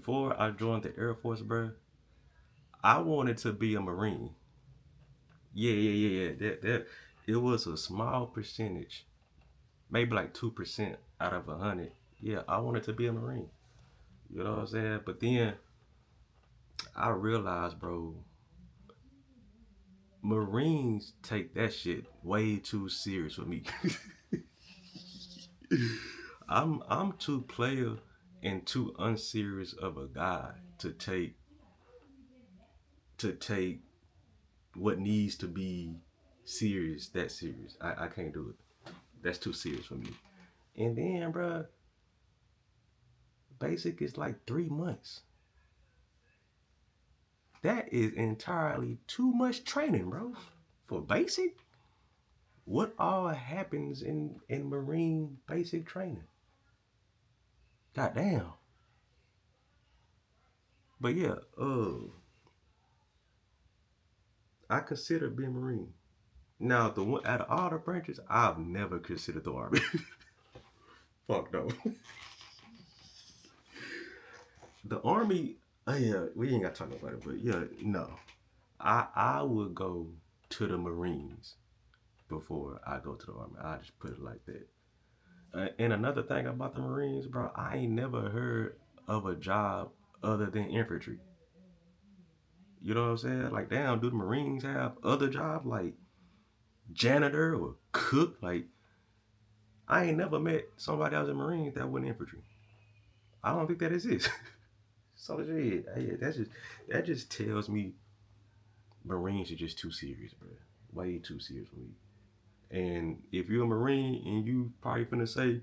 before I joined the Air Force, bro, I wanted to be a Marine. Yeah. That it was a small percentage, maybe like 2% out of 100. Yeah, I wanted to be a Marine. You know what I'm saying? But then I realized, bro, Marines take that shit way too serious for me. I'm too player and too unserious of a guy to take what needs to be serious that serious. I can't do it. That's too serious for me. And then, bro, basic is like 3 months. That is entirely too much training, bro. For basic, what all happens in Marine basic training? Goddamn. But yeah, I consider being Marine. Now, the one out of all the branches, I've never considered the Army. Fuck no. The Army, yeah, we ain't got to talk about it, but yeah, no. I would go to the Marines before I go to the Army. I just put it like that. And another thing about the Marines, bro, I ain't never heard of a job other than infantry. You know what I'm saying? Like, damn, do the Marines have other jobs like janitor or cook? Like, I ain't never met somebody else in Marines that wasn't infantry. I don't think that exists. So shit, that just tells me Marines are just too serious, bro. Way too serious for me. And if you're a Marine and you probably finna say,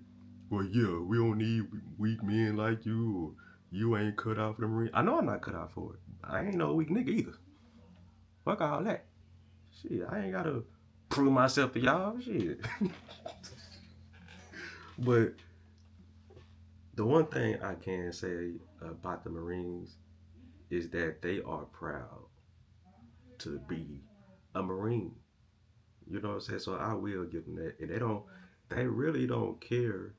well, yeah, we don't need weak men like you, or you ain't cut out for the Marine. I know I'm not cut out for it. I ain't no weak nigga either. Fuck all that. Shit, I ain't gotta prove myself to y'all. Shit. But the one thing I can say about the Marines is that they are proud to be a Marine. You know what I'm saying? So I will give them that. And they really don't care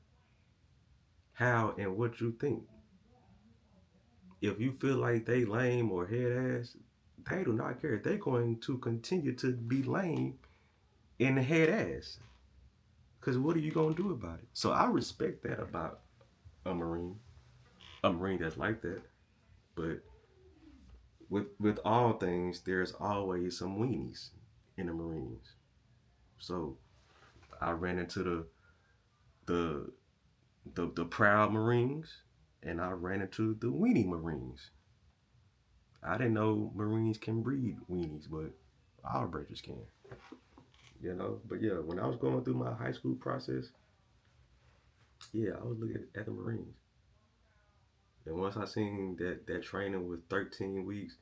how and what you think. If you feel like they lame or head ass, they do not care. They're going to continue to be lame and head ass. Cause what are you gonna do about it? So I respect that about a Marine. A Marine that's like that. But with all things, there's always some weenies in the Marines. So I ran into the the proud Marines and I ran into the weenie Marines. I didn't know Marines can breed weenies, but all breakers can. You know. But yeah, when I was going through my high school process, yeah, I was looking at the Marines, and once I seen that training was 13 weeks,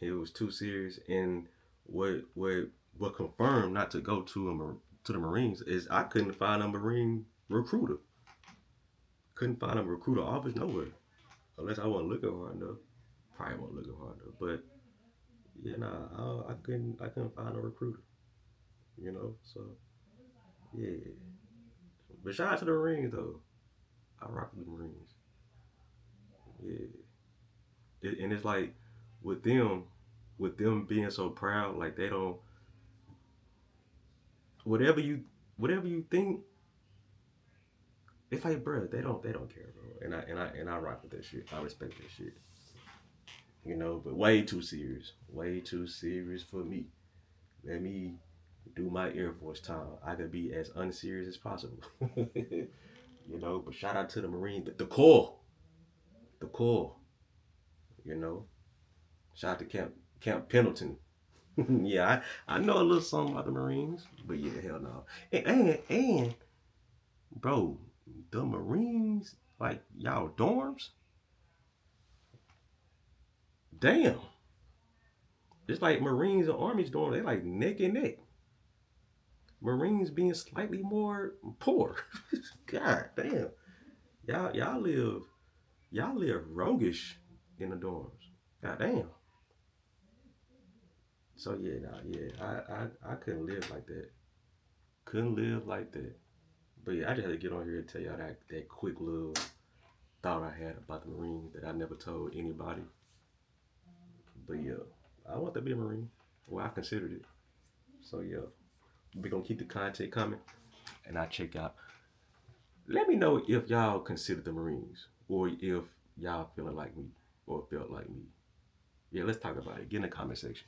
it was too serious. And what confirmed not to go to the Marines is I couldn't find a Marine recruiter. Couldn't find a recruiter office nowhere, unless I wasn't looking hard enough. Probably wasn't looking hard enough, but yeah, nah, I couldn't find a recruiter. You know, so yeah. But shout out to the Marines though. I rock with the Marines. Yeah. And it's like with them, with them being so proud, like they don't whatever you whatever you think, it's like bro, they don't care, bro. And I rock with that shit. I respect that shit. You know, but way too serious. Way too serious for me. Let me do my Air Force time. I could be as unserious as possible. You know, but shout out to the Marines, the core. The core, you know. Shout out to Camp Pendleton. Yeah, I know a little something about the Marines, but yeah, hell no. And bro, the Marines, like y'all dorms, damn. It's like Marines and Army's dorms, they like neck and neck. Marines being slightly more poor. God damn. Y'all live roguish in the dorms. God damn. So yeah, nah, yeah. I couldn't live like that. Couldn't live like that. But yeah, I just had to get on here and tell y'all that quick little thought I had about the Marines that I never told anybody. But yeah, I want to be a Marine. Well, I considered it. So yeah, we're gonna keep the content coming, and I check out. Let me know if y'all consider the Marines, or if y'all feeling like me, or felt like me. Yeah, let's talk about it. Get in the comment section.